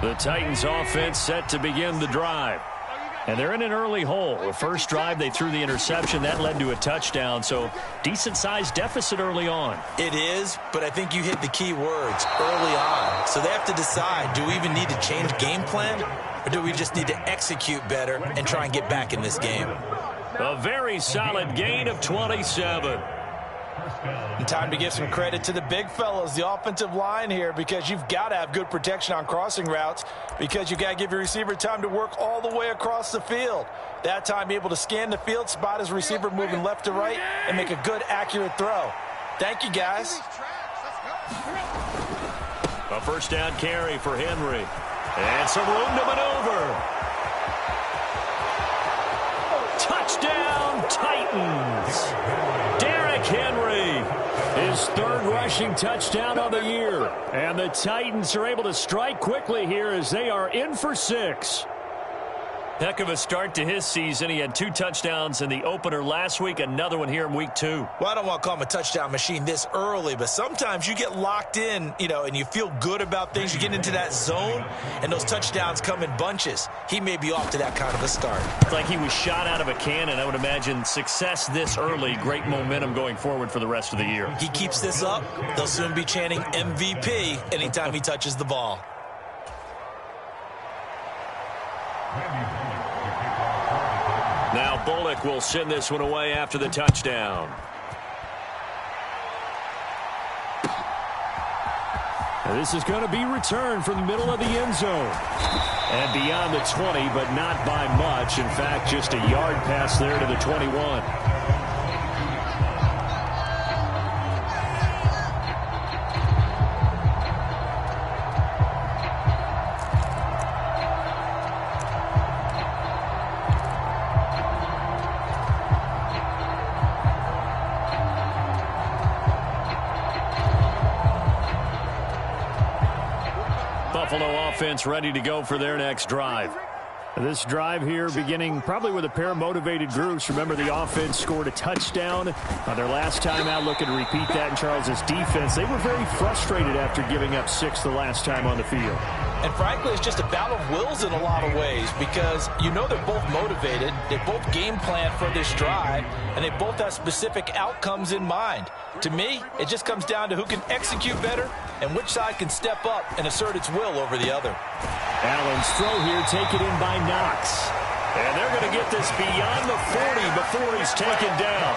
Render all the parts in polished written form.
The Titans offense set to begin the drive. And they're in an early hole. The first drive, they threw the interception. That led to a touchdown, so decent-sized deficit early on. It is, but I think you hit the key words, early on. So they have to decide, do we even need to change game plan, or do we just need to execute better and try and get back in this game? A very solid gain of 27. And time to give some credit to the big fellas, the offensive line here, because you've got to have good protection on crossing routes, because you've got to give your receiver time to work all the way across the field. That time, be able to scan the field, spot his receiver moving left to right, and make a good, accurate throw. Thank you, guys. A first down carry for Henry. And some room to maneuver. Touchdown, Titans. Derrick Henry, his third rushing touchdown of the year. And the Titans are able to strike quickly here as they are in for 6. Heck of a start to his season. He had 2 touchdowns in the opener last week, another one here in week 2. Well, I don't want to call him a touchdown machine this early, but sometimes you get locked in, and you feel good about things. You get into that zone, and those touchdowns come in bunches. He may be off to that kind of a start. It's like he was shot out of a cannon. I would imagine success this early, great momentum going forward for the rest of the year. He keeps this up, they'll soon be chanting MVP anytime he touches the ball. Now Bullock will send this one away after the touchdown. And this is going to be returned from the middle of the end zone. And beyond the 20, but not by much. In fact, just a yard pass there to the 21. Buffalo offense ready to go for their next drive. This drive here beginning probably with a pair of motivated groups. Remember, the offense scored a touchdown on their last time out, looking to repeat that in Charles's defense. They were very frustrated after giving up 6 the last time on the field. And frankly, it's just a battle of wills in a lot of ways, because they're both motivated, they both game plan for this drive, and they both have specific outcomes in mind. To me, it just comes down to who can execute better and which side can step up and assert its will over the other. Allen's throw here taken in by Knox. And they're going to get this beyond the 40 before he's taken down.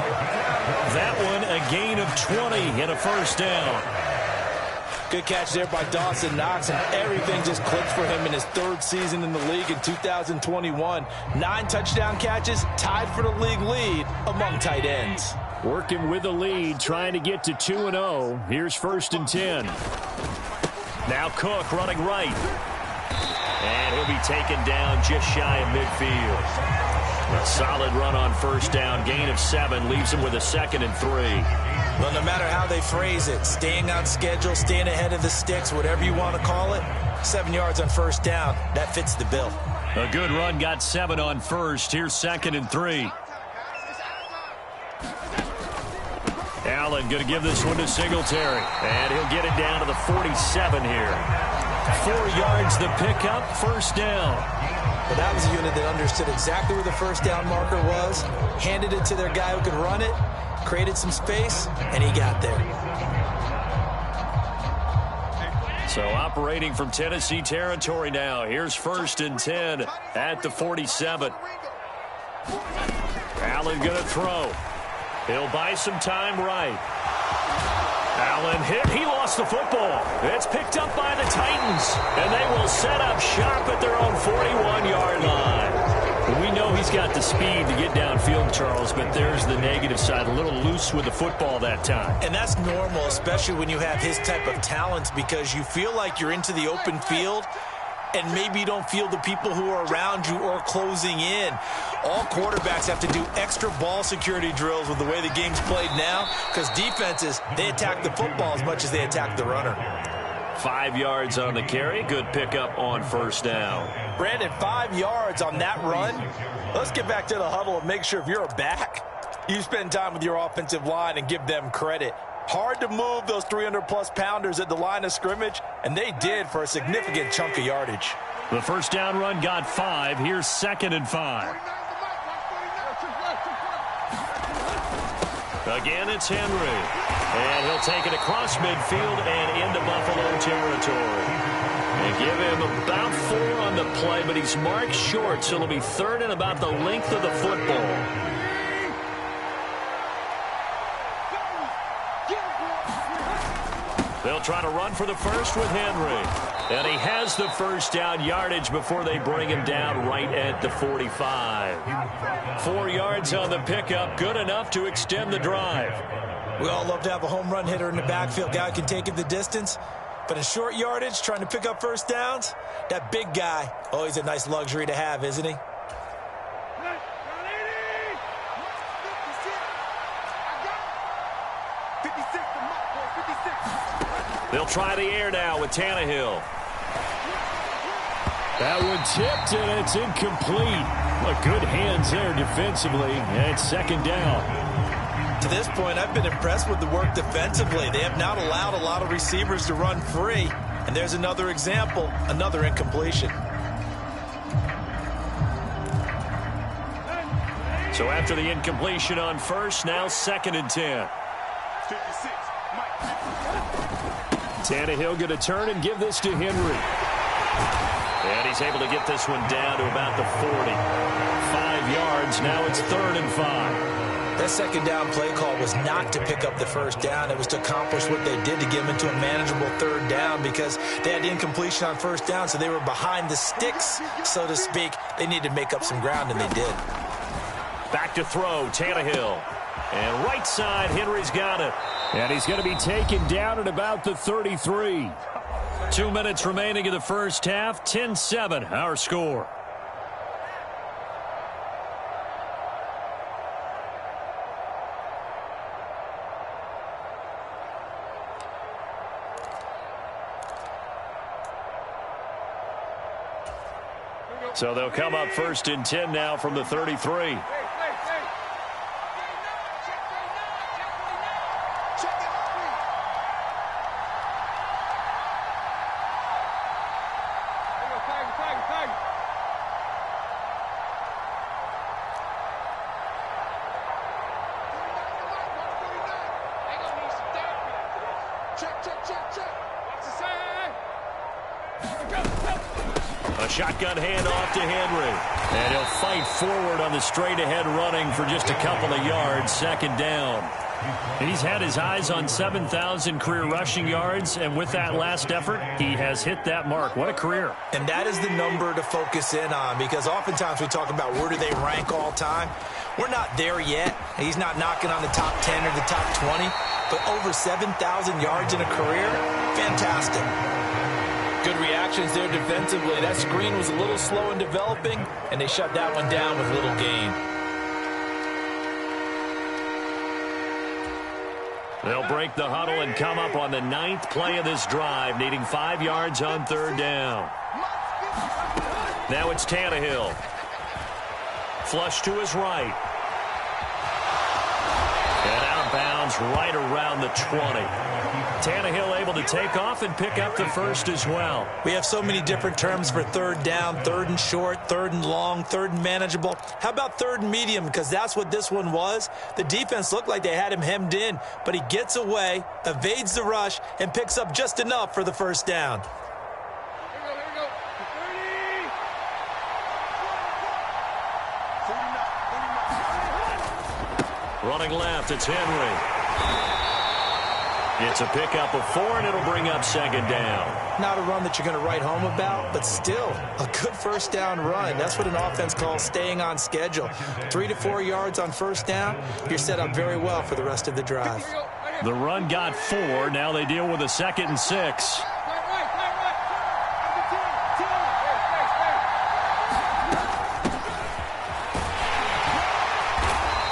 That one a gain of 20 and a first down. Good catch there by Dawson Knox, and everything just clicked for him in his 3rd season in the league in 2021. 9 touchdown catches, tied for the league lead among tight ends. Working with the lead, trying to get to 2-0. Here's 1st and 10. Now Cook running right. And he'll be taken down just shy of midfield. A solid run on first down. Gain of 7 leaves him with a 2nd and 3. Well, no matter how they phrase it, staying on schedule, staying ahead of the sticks, whatever you want to call it, 7 yards on first down, that fits the bill. A good run, got 7 on first. Here's 2nd and 3. Allen going to give this one to Singletary. And he'll get it down to the 47 here. 4 yards the pickup, first down. But that was a unit that understood exactly where the first down marker was, handed it to their guy who could run it, created some space, and he got there. So operating from Tennessee territory now. Here's 1st and 10 at the 47. Allen going to throw. He'll buy some time right. Allen hit. He lost the football. It's picked up by the Titans. And they will set up shop at their own 41-yard line. We know he's got the speed to get downfield, Charles, but there's the negative side. A little loose with the football that time. And that's normal, especially when you have his type of talents, because you feel like you're into the open field and maybe you don't feel the people who are around you or closing in. All quarterbacks have to do extra ball security drills with the way the game's played now, because defenses, they attack the football as much as they attack the runner. 5 yards on the carry. Good pickup on first down. Brandon, 5 yards on that run. Let's get back to the huddle and make sure if you're a back, you spend time with your offensive line and give them credit. Hard to move those 300-plus pounders at the line of scrimmage, and they did for a significant chunk of yardage. The first down run got 5. Here's 2nd and 5. Again, it's Henry. And he'll take it across midfield and into Buffalo territory. And give him about 4 on the play, but he's marked short, so it'll be 3rd and about the length of the football. They'll try to run for the first with Henry. And he has the first down yardage before they bring him down right at the 45. 4 yards on the pickup, good enough to extend the drive. We all love to have a home run hitter in the backfield. Guy can take it the distance. But in short yardage, trying to pick up first downs, that big guy, always a nice luxury to have, isn't he? They'll try the air now with Tannehill. That one tipped, and it's incomplete. But good hands there defensively, and it's 2nd down. To this point, I've been impressed with the work defensively. They have not allowed a lot of receivers to run free. And there's another example, another incompletion. So after the incompletion on first, now 2nd and 10. Tannehill going to turn and give this to Henry. And he's able to get this one down to about the 40. 5 yards, now it's 3rd and 5. That 2nd down play call was not to pick up the first down. It was to accomplish what they did to get them into a manageable 3rd down because they had the incompletion on first down, so they were behind the sticks, so to speak. They needed to make up some ground, and they did. Back to throw, Tannehill. And right side, Henry's got it. And he's going to be taken down at about the 33. 2 minutes remaining in the first half. 10-7, our score. So they'll come up 1st and 10 now from the 33. A shotgun handoff to Henry. And he'll fight forward on the straight-ahead running for just a couple of yards. 2nd down. And he's had his eyes on 7,000 career rushing yards, and with that last effort, he has hit that mark. What a career. And that is the number to focus in on, because oftentimes we talk about where do they rank all time. We're not there yet. He's not knocking on the top 10 or the top 20, but over 7,000 yards in a career, fantastic. Good reactions there defensively. That screen was a little slow in developing, and they shut that one down with little gain. They'll break the huddle and come up on the 9th play of this drive, needing 5 yards on 3rd down. Now it's Tannehill. Flush to his right. And out of bounds right around the 20. Tannehill able to take off and pick up the first as well. We have so many different terms for 3rd down, 3rd and short, 3rd and long, 3rd and manageable. How about 3rd and medium? Because that's what this one was. The defense looked like they had him hemmed in, but he gets away, evades the rush, and picks up just enough for the first down. Running left, it's Henry. It's a pickup of 4, and it'll bring up 2nd down. Not a run that you're going to write home about, but still a good first down run. That's what an offense calls staying on schedule. 3 to 4 yards on first down, you're set up very well for the rest of the drive. The run got 4. Now they deal with a 2nd and 6.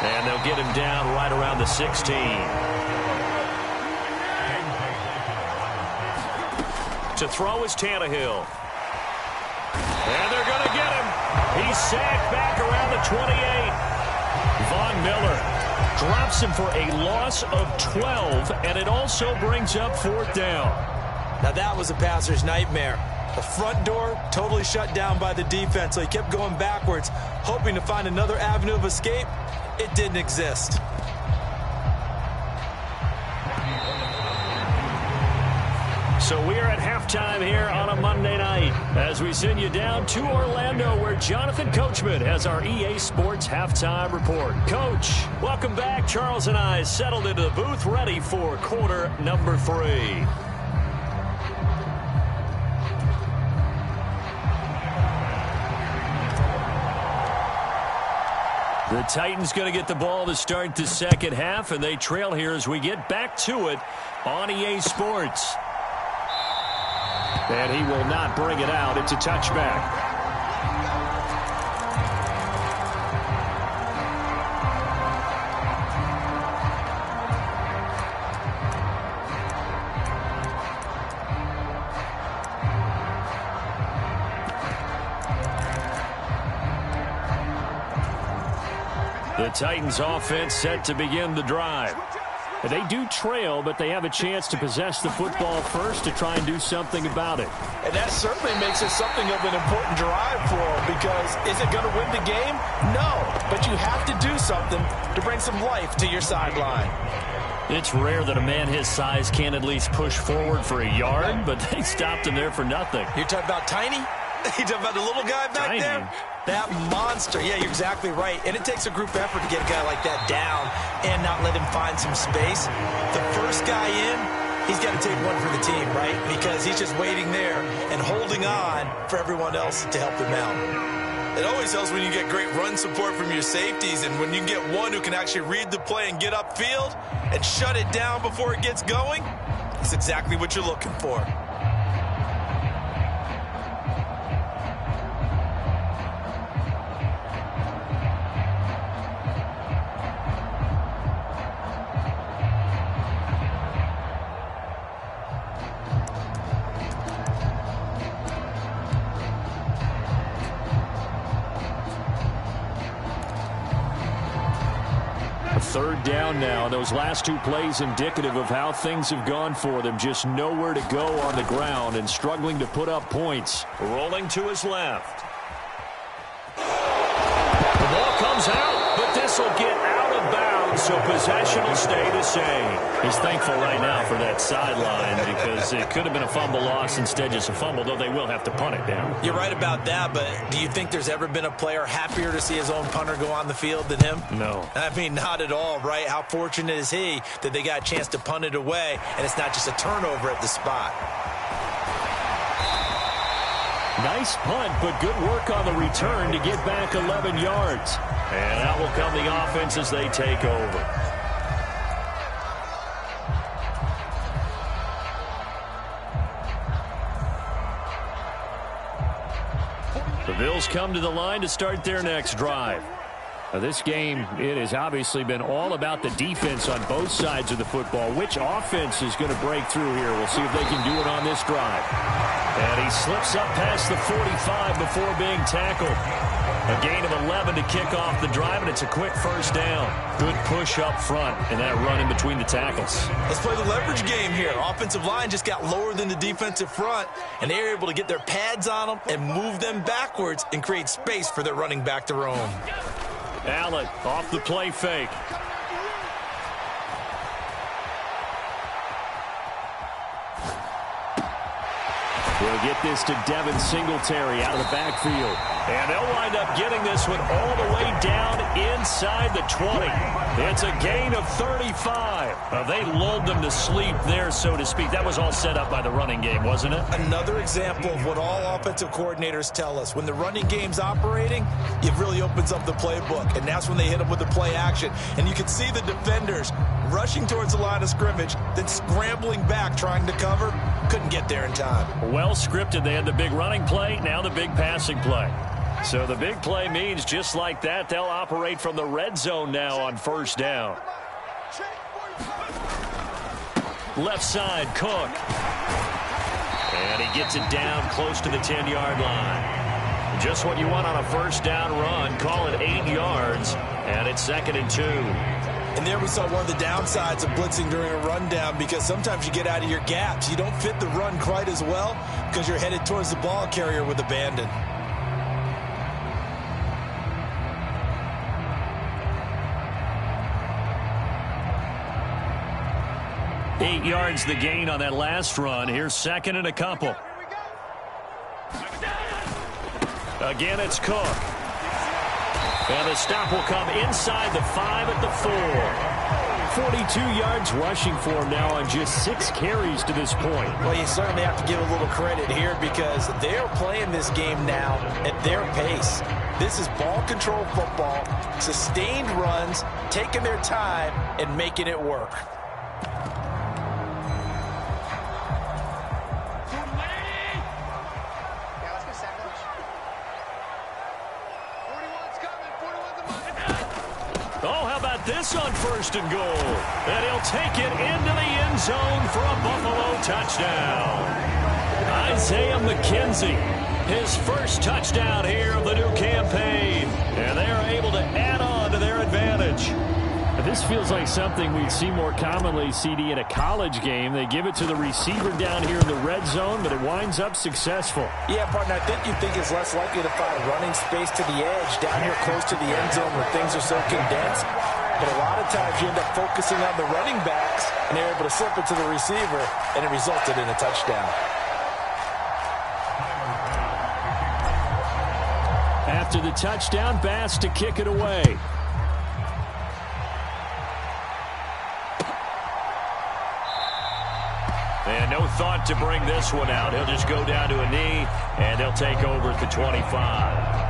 And they'll get him down right around the 16. To throw is Tannehill. And they're going to get him. He's sacked back around the 28. Von Miller Drops him for a loss of 12, and it also brings up 4th down. Now that was a passer's nightmare. The front door totally shut down by the defense, so he kept going backwards, hoping to find another avenue of escape. It didn't exist. So we are at halftime here on a Monday night as we send you down to Orlando, where Jonathan Coachman has our EA Sports halftime report. Coach, welcome back. Charles and I settled into the booth, ready for quarter number 3. The Titans going to get the ball to start the second half, and they trail here as we get back to it on EA Sports. And he will not bring it out. It's a touchback. The Titans offense set to begin the drive. They do trail, but they have a chance to possess the football first to try and do something about it. And that certainly makes it something of an important drive for them, because is it going to win the game? No, but you have to do something to bring some life to your sideline. It's rare that a man his size can at least push forward for a yard, but they stopped him there for nothing. You're talking about Tiny? You talking about the little guy back Tiny. there? That monster. Yeah, you're exactly right. And it takes a group effort to get a guy like that down and not let him find some space. The first guy in, he's got to take one for the team, right? Because he's just waiting there and holding on for everyone else to help him out. It always helps when you get great run support from your safeties, and when you get one who can actually read the play and get upfield and shut it down before it gets going, that's exactly what you're looking for. Third down now. Those last 2 plays indicative of how things have gone for them. Just nowhere to go on the ground and struggling to put up points. Rolling to his left. The ball comes out, but this will get out of bounds, so possession will stay the same. He's thankful right now for that sideline because it could have been a fumble loss, instead just a fumble, though they will have to punt it down. You're right about that, but do you think there's ever been a player happier to see his own punter go on the field than him? No. I mean, not at all, right? How fortunate is he that they got a chance to punt it away, and it's not just a turnover at the spot. Nice punt, but good work on the return to get back 11 yards. And out will come the offense as they take over. The Bills come to the line to start their next drive. Now, this game, it has obviously been all about the defense on both sides of the football. Which offense is going to break through here? We'll see if they can do it on this drive. And he slips up past the 45 before being tackled. A gain of 11 to kick off the drive, and it's a quick first down. Good push up front, and that run in between the tackles. Let's play the leverage game here. Offensive line just got lower than the defensive front, and they were able to get their pads on them and move them backwards and create space for their running back to roam. Allen off the play fake. We'll get this to Devin Singletary out of the backfield. And they'll wind up getting this one all the way down inside the 20. It's a gain of 35. They lulled them to sleep there, so to speak. That was all set up by the running game, wasn't it? Another example of what all offensive coordinators tell us. When the running game's operating, it really opens up the playbook, and that's when they hit them with the play action. And you can see the defenders rushing towards the line of scrimmage, then scrambling back, trying to cover. Couldn't get there in time. Well scripted. They had the big running play, now the big passing play. So the big play means just like that, they'll operate from the red zone now on first down. Left side, Cook. And he gets it down close to the 10-yard line. Just what you want on a first down run. Call it 8 yards, and it's 2nd and 2. And there we saw one of the downsides of blitzing during a rundown, because sometimes you get out of your gaps. You don't fit the run quite as well because you're headed towards the ball carrier with abandon. 8 yards the gain on that last run. Here's second and a couple. Again, it's Cook. And the stop will come inside the 5 at the 4. 42 yards rushing for him now on just 6 carries to this point. Well, you certainly have to give a little credit here because they're playing this game now at their pace. This is ball control football, sustained runs, taking their time, and making it work. This on first and goal. And he'll take it into the end zone for a Buffalo touchdown. Isaiah McKenzie, his first touchdown here of the new campaign. And they're able to add on to their advantage. This feels like something we'd see more commonly, CD, in a college game. They give it to the receiver down here in the red zone, but it winds up successful. Yeah, partner, I think you think it's less likely to find running space to the edge down here close to the end zone where things are so condensed. But a lot of times you end up focusing on the running backs, and they're able to slip it to the receiver, and it resulted in a touchdown. After the touchdown, Bass to kick it away. And no thought to bring this one out. He'll just go down to a knee, and they'll take over at the 25.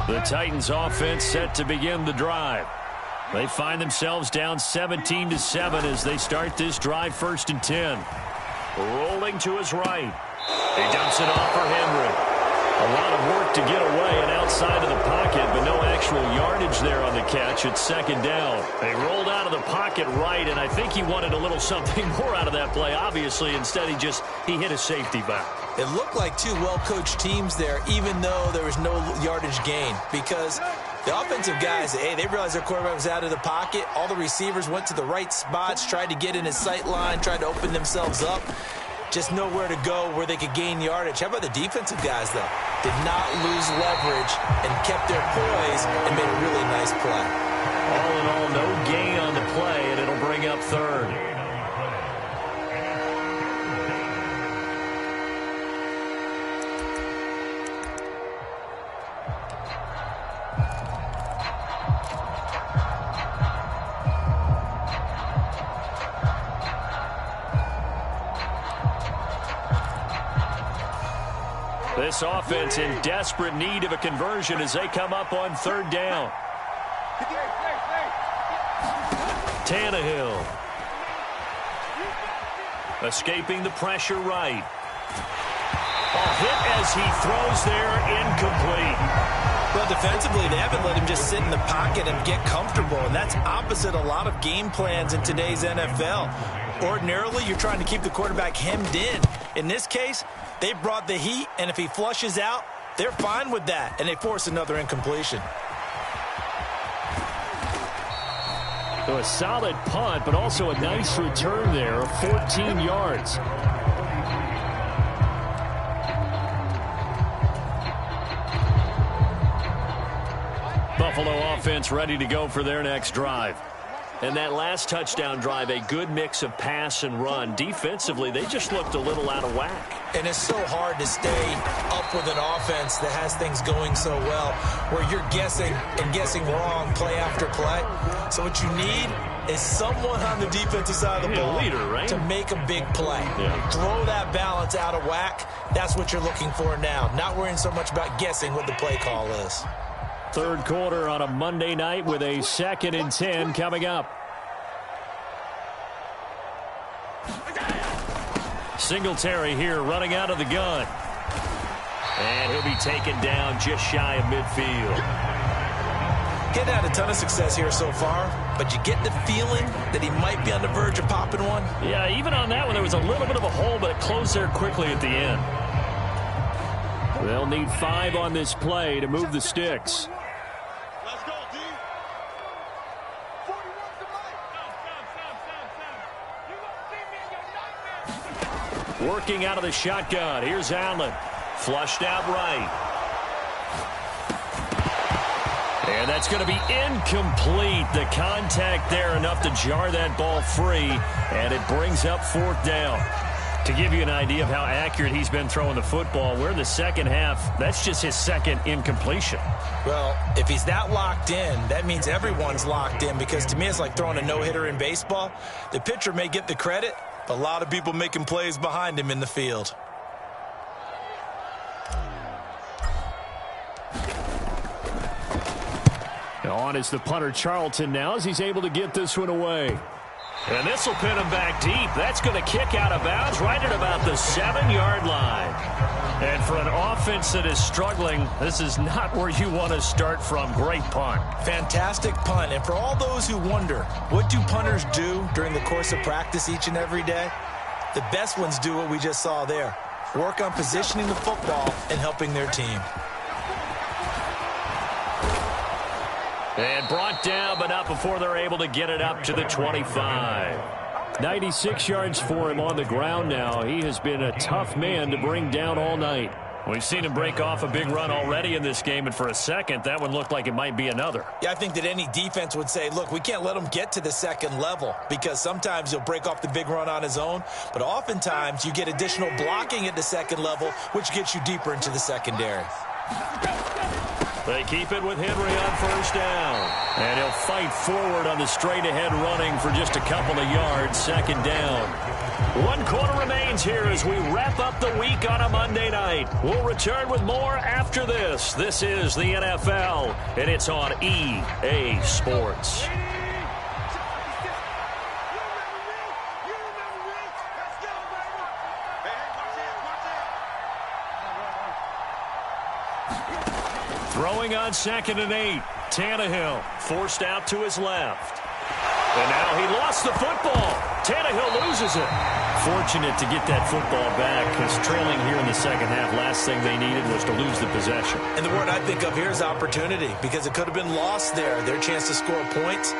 The Titans offense set to begin the drive. They find themselves down 17-7 as they start this drive, 1st and 10. Rolling to his right. He dumps it off for Henry. A lot of work to get away and outside of the pocket, but no actual yardage there on the catch. It's 2nd down. They rolled out of the pocket right, and I think he wanted a little something more out of that play, obviously. Instead, he hit a safety back. It looked like two well-coached teams there, even though there was no yardage gain, because the offensive guys, hey, they realized their quarterback was out of the pocket. All the receivers went to the right spots, tried to get in his sight line, tried to open themselves up. Just nowhere to go where they could gain yardage. How about the defensive guys, though? Did not lose leverage and kept their poise and made a really nice play. All in all, no gain on the play, and it'll bring up 3rd. This offense in desperate need of a conversion as they come up on 3rd down. Tannehill. Escaping the pressure right. A hit as he throws there, incomplete. Well, defensively, they haven't let him just sit in the pocket and get comfortable, and that's opposite a lot of game plans in today's NFL. Ordinarily, you're trying to keep the quarterback hemmed in. In this case, they brought the heat, and if he flushes out, they're fine with that, and they force another incompletion. So a solid punt, but also a nice return there of 14 yards. Buffalo offense ready to go for their next drive. And that last touchdown drive, a good mix of pass and run. Defensively, they just looked a little out of whack. And it's so hard to stay up with an offense that has things going so well, where you're guessing and guessing wrong play after play. So what you need is someone on the defensive side of the ball leader, right? to make a big play. Yeah. Throw that balance out of whack. That's what you're looking for now. Not worrying so much about guessing what the play call is. 3rd quarter on a Monday night with a 2nd and 10 coming up. Singletary here running out of the gun. And he'll be taken down just shy of midfield. Getting had a ton of success here so far. but you get the feeling that he might be on the verge of popping one. Yeah, even on that one, there was a little bit of a hole, but it closed there quickly at the end. They'll need 5 on this play to move the sticks. Let's go, D. 41 to Working out of the shotgun. Here's Allen. Flushed out right. And that's going to be incomplete. The contact there enough to jar that ball free, and it brings up 4th down. To give you an idea of how accurate he's been throwing the football, we're in the second half. That's just his second incompletion. Well, if he's that locked in, that means everyone's locked in, because to me it's like throwing a no-hitter in baseball. The pitcher may get the credit, but a lot of people making plays behind him in the field. On is the punter Charlton now as he's able to get this one away. And this will pin him back deep. That's going to kick out of bounds right at about the 7-yard line. And for an offense that is struggling, this is not where you want to start from. Great punt. Fantastic punt. And for all those who wonder, what do punters do during the course of practice each and every day? The best ones do what we just saw there. Work on positioning the football and helping their team. And brought down, but not before they're able to get it up to the 25. 96 yards for him on the ground now. He has been a tough man to bring down all night. We've seen him break off a big run already in this game, and for a second, that one looked like it might be another. Yeah, I think that any defense would say, look, we can't let him get to the second level, because sometimes he'll break off the big run on his own, but oftentimes you get additional blocking at the second level, which gets you deeper into the secondary. They keep it with Henry on 1st down. And he'll fight forward on the straight-ahead running for just a couple of yards. 2nd down. 1 quarter remains here as we wrap up the week on a Monday night. We'll return with more after this. This is the NFL, and it's on EA Sports. Throwing on 2nd and 8. Tannehill forced out to his left. And now he lost the football. Tannehill loses it. Fortunate to get that football back, because trailing here in the second half, last thing they needed was to lose the possession. And the word I think of here is opportunity, because it could have been lost there, their chance to score points.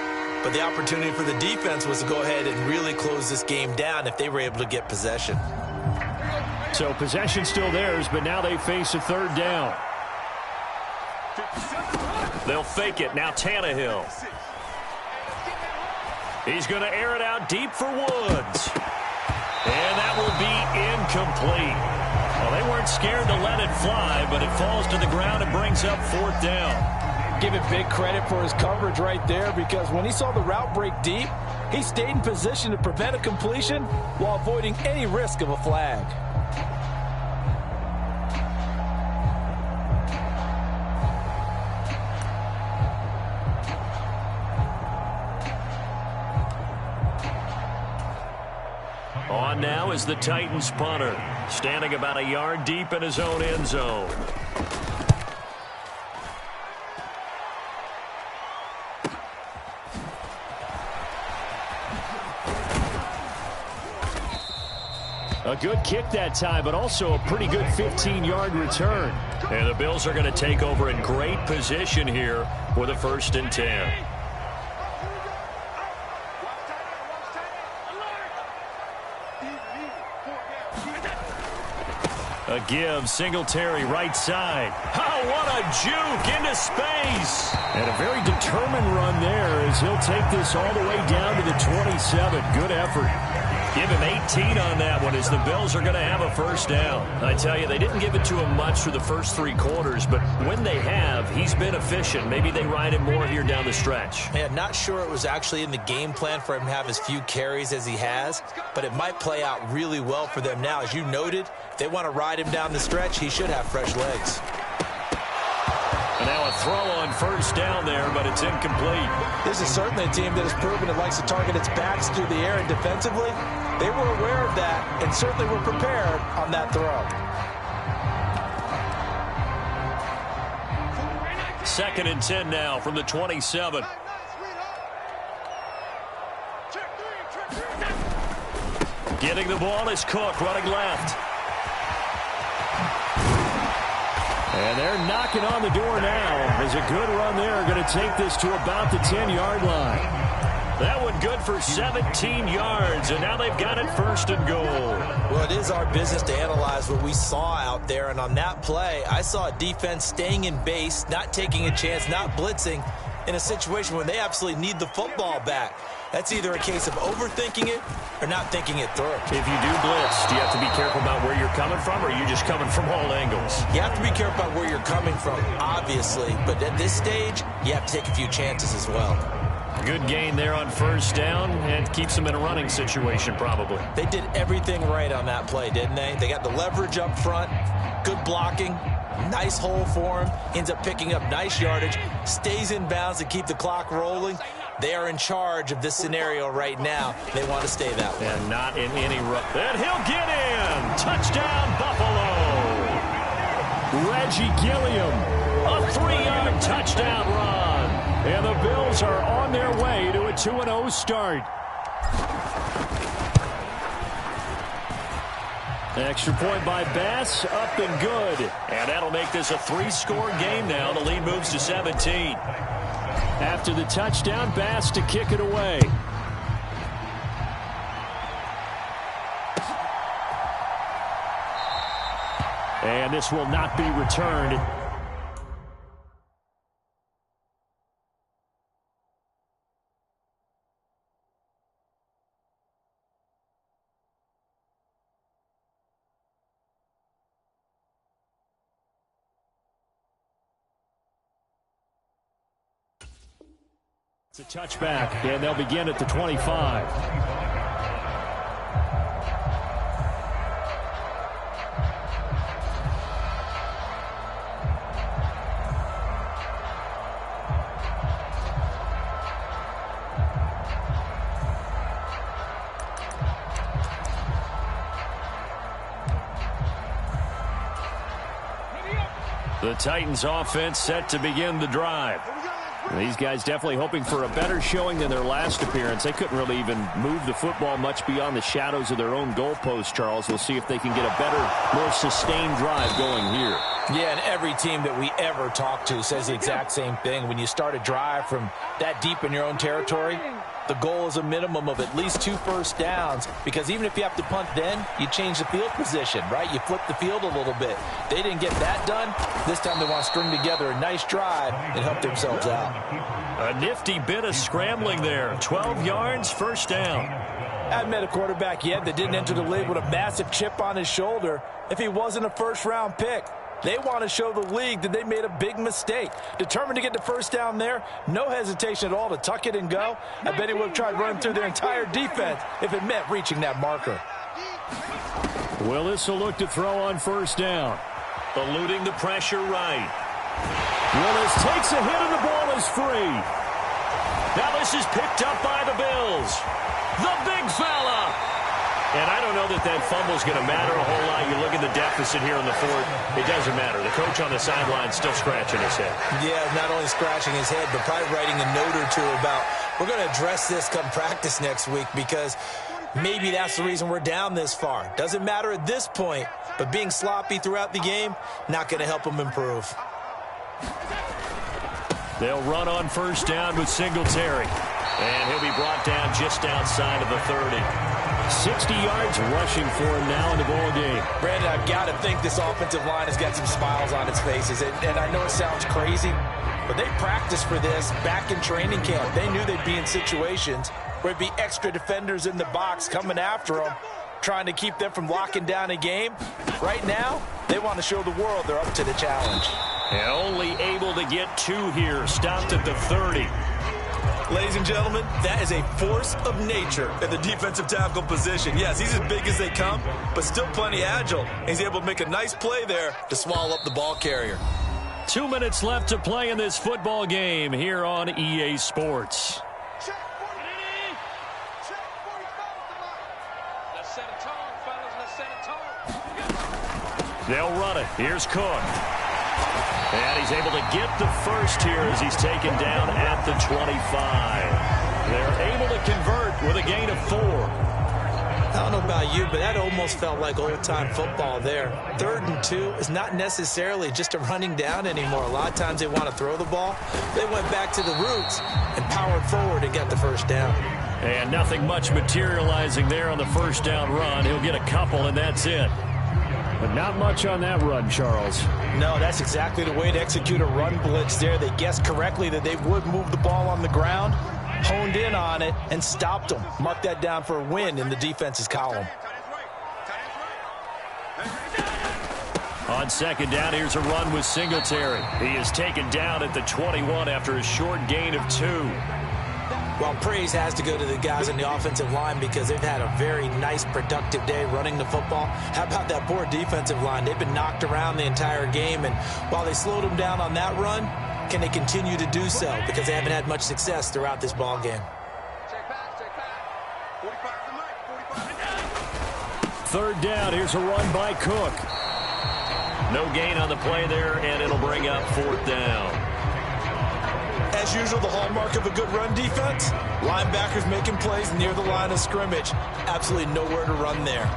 But the opportunity for the defense was to go ahead and really close this game down if they were able to get possession. So possession still theirs, but now they face a 3rd down. They'll fake it. Now Tannehill. He's going to air it out deep for Woods. And that will be incomplete. Well, they weren't scared to let it fly, but it falls to the ground and brings up 4th down. Give it big credit for his coverage right there, because when he saw the route break deep, he stayed in position to prevent a completion while avoiding any risk of a flag. On now is the Titans punter, standing about a yard deep in his own end zone. A good kick that time, but also a pretty good 15-yard return. And the Bills are going to take over in great position here with a 1st and 10. A give, Singletary right side. Oh, what a juke into space. And a very determined run there as he'll take this all the way down to the 27. Good effort. Give him 18 on that one as the Bills are going to have a 1st down. I tell you, they didn't give it to him much for the first 3 quarters, but when they have, he's been efficient. Maybe they ride him more here down the stretch. Man, not sure it was actually in the game plan for him to have as few carries as he has, but it might play out really well for them now. As you noted, if they want to ride him down the stretch, he should have fresh legs. And now a throw on 1st down there, but it's incomplete. This is certainly a team that has proven it likes to target its backs through the air, and defensively, they were aware of that and certainly were prepared on that throw. 2nd and 10 now from the 27. Getting the ball is Cook running left. And they're knocking on the door now. There's a good run there. Going to take this to about the 10-yard line. That one good for 17 yards, and now they've got it first and goal. Well, it is our business to analyze what we saw out there, and on that play, I saw a defense staying in base, not taking a chance, not blitzing in a situation where they absolutely need the football back. That's either a case of overthinking it or not thinking it through. If you do blitz, do you have to be careful about where you're coming from, or are you just coming from all angles? You have to be careful about where you're coming from, obviously, but at this stage, you have to take a few chances as well. Good gain there on first down, and keeps them in a running situation probably. They did everything right on that play, didn't they? They got the leverage up front, good blocking, nice hole for him, ends up picking up nice yardage, stays in bounds to keep the clock rolling. They are in charge of this scenario right now. They want to stay that way. And not in any rush. And he'll get in! Touchdown, Buffalo! Reggie Gilliam, A 3-yard touchdown run. and the Bills are on their way to a 2-0 start. Extra point by Bass, up and good. And that'll make this a 3-score game now. The lead moves to 17. After the touchdown, Bass to kick it away. And this will not be returned. It's a touchback, and they'll begin at the 25. The Titans offense set to begin the drive. These guys definitely hoping for a better showing than their last appearance. They couldn't really even move the football much beyond the shadows of their own goalpost, Charles. We'll see if they can get a better, more sustained drive going here. Yeah, and every team that we ever talk to says the exact same thing. When you start a drive from that deep in your own territory, the goal is a minimum of at least 2 first downs, because even if you have to punt then, you change the field position, right? You flip the field a little bit. They didn't get that done. This time they want to string together a nice drive and help themselves out. A nifty bit of scrambling there. 12 yards, first down. I haven't met a quarterback yet that didn't enter the league with a massive chip on his shoulder if he wasn't a first-round pick. They want to show the league that they made a big mistake. Determined to get the first down there, no hesitation at all to tuck it and go. I bet he would have tried running through their entire defense if it meant reaching that marker. Willis will look to throw on first down. Eluding the pressure right. Willis takes a hit and the ball is free. Now this is picked up by the Bills. The big fella. And I don't know that that fumble's going to matter a whole lot. You look at the deficit here in the fourth. It doesn't matter. The coach on the sideline still scratching his head. Yeah, not only scratching his head, but probably writing a note or two about, we're going to address this come practice next week, because maybe that's the reason we're down this far. Doesn't matter at this point, but being sloppy throughout the game, not going to help them improve. They'll run on first down with Singletary. And he'll be brought down just outside of the 30. 60 yards rushing for him now in the ball game. Brandon, I've got to think this offensive line has got some smiles on its faces. And I know it sounds crazy, but they practiced for this back in training camp. They knew they'd be in situations where it'd be extra defenders in the box coming after them, trying to keep them from locking down a game. Right now, they want to show the world they're up to the challenge. And only able to get 2 here. Stopped at the 30. Ladies and gentlemen, that is a force of nature at the defensive tackle position. Yes, he's as big as they come, but still plenty agile. He's able to make a nice play there to swallow up the ball carrier. 2 minutes left to play in this football game here on EA Sports. They'll run it. Here's Cook. And he's able to get the first here as he's taken down at the 25. They're able to convert with a gain of 4. I don't know about you, but that almost felt like old-time football there. 3rd and 2 is not necessarily just a running down anymore. A lot of times they want to throw the ball. They went back to the roots and powered forward and got the first down. And nothing much materializing there on the first down run. He'll get a couple, and that's it. But not much on that run, Charles. No, that's exactly the way to execute a run blitz there. They guessed correctly that they would move the ball on the ground, honed in on it, and stopped them. Mark that down for a win in the defense's column. On second down, here's a run with Singletary. He is taken down at the 21 after a short gain of 2. Well, praise has to go to the guys on the offensive line because they've had a very nice, productive day running the football. How about that poor defensive line? They've been knocked around the entire game, and while they slowed them down on that run, can they continue to do so? Because they haven't had much success throughout this ball game. Third down, here's a run by Cook. No gain on the play there, and it'll bring up 4th down. As usual, the hallmark of a good run defense, linebackers making plays near the line of scrimmage. Absolutely nowhere to run there.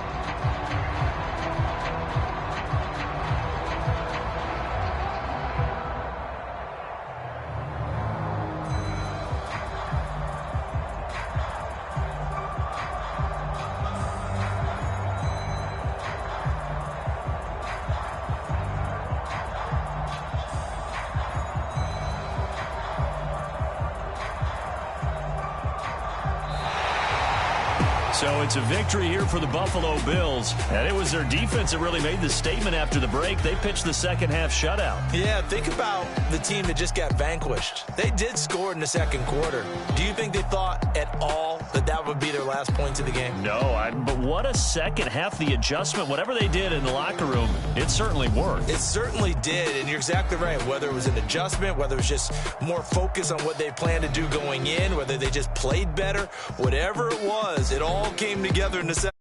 So it's a victory here for the Buffalo Bills. And it was their defense that really made the statement after the break. They pitched the second half shutout. Yeah, think about the team that just got vanquished. They did score in the second quarter. Do you think they thought at all that that would be their last points of the game? No, but what a second half. The adjustment, whatever they did in the locker room, it certainly worked. It certainly did, and you're exactly right. Whether it was an adjustment, whether it was just more focus on what they planned to do going in, whether they just played better, whatever it was, it all came together in the second.